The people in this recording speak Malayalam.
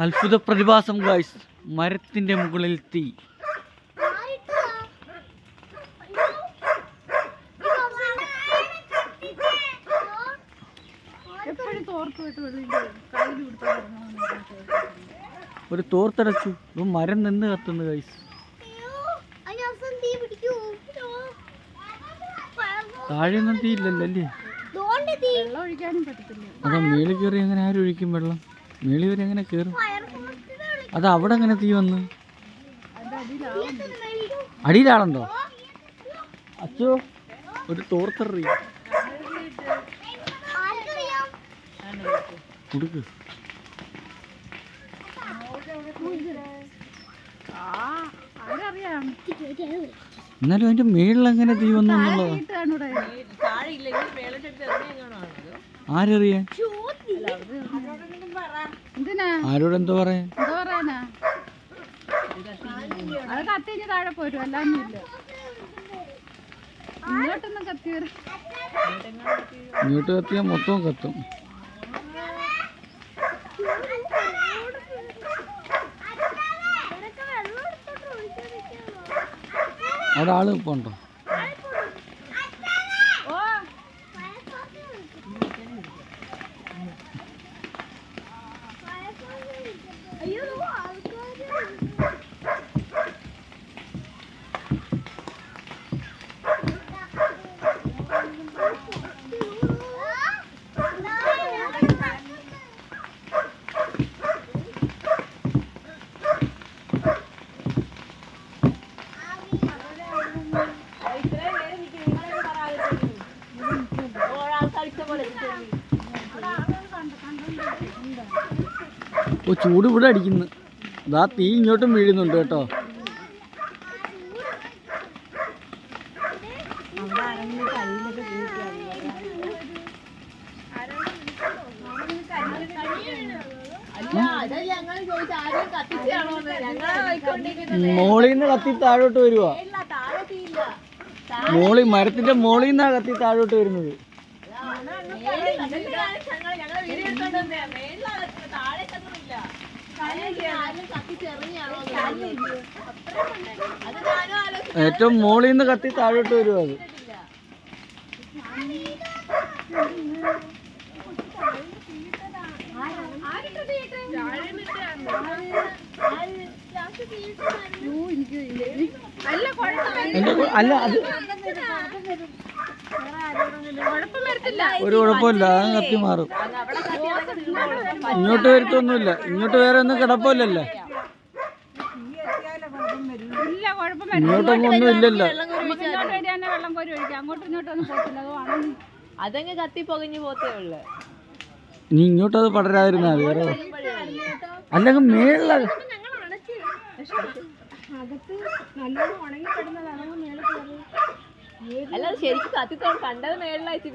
അത്ഭുത പ്രതിഭാസം ഗായ്സ്, മരത്തിന്റെ മുകളിൽ തീ. ഒരു തോർത്തടച്ചു, മരം നിന്ന് കത്തുന്നു ഗായ്സ്. താഴെയൊന്നും തീയില്ലല്ലോ അല്ലേ? അതാ മേളിൽ കയറി എങ്ങനെ ആരും ഒഴിക്കും വെള്ളം? മേളിൽ വരെ എങ്ങനെ കയറും? അത് അവിടെ എങ്ങനെ തീ വന്ന്? അടിയിലാളുണ്ടോ? അച്ചോ, ഒരു തോർത്തെറി കൊടുക്ക്. എന്നാലും അതിന്റെ മേളിൽ എങ്ങനെ തീ വന്നു എന്നുള്ളത് ആരറിയാൻ? ആരോട് എന്തോ പറയാൻ? താഴെ പോരും, അല്ലാന്നില്ല. ഇങ്ങോട്ട് കത്തിയാൽ മൊത്തം കത്തും. അവിടെ ആള് ഇപ്പൊ ഉണ്ടോ? ഓ, ചൂട് ഇവിടെ അടിക്കുന്നു. ഇതാ തീ ഇങ്ങോട്ടും വീഴുന്നുണ്ട് കേട്ടോ. മോളിൽ നിന്ന് കത്തി താഴോട്ട് വരുവാ. മരത്തിന്റെ മോളിൽ നിന്നാ കത്തി താഴോട്ട് വരുന്നത്. ഏറ്റവും മോളിൽ നിന്ന് കത്തി താഴോട്ട് വരുവാ അത്. അല്ല, അത് ഒരു കുഴപ്പമില്ല, അത് കത്തി മാറും. ഇങ്ങോട്ട് വരുത്തൊന്നുമില്ല. ഇങ്ങോട്ട് വേറെ ഒന്നും കിടപ്പില്ലല്ലോ. ഇങ്ങോട്ടൊന്നും ഒന്നും ഇല്ലല്ലോ. അതങ്ങ് കത്തി പൊകഞ്ഞു പോത്തേ ഉള്ളു. നീ ഇങ്ങോട്ടത് പടരാതിരുന്നാ വേറെ. അല്ലെങ്കിൽ മേളില അല്ല, ശരിക്കും കത്തി കണ്ടത് മേളിലായിട്ട്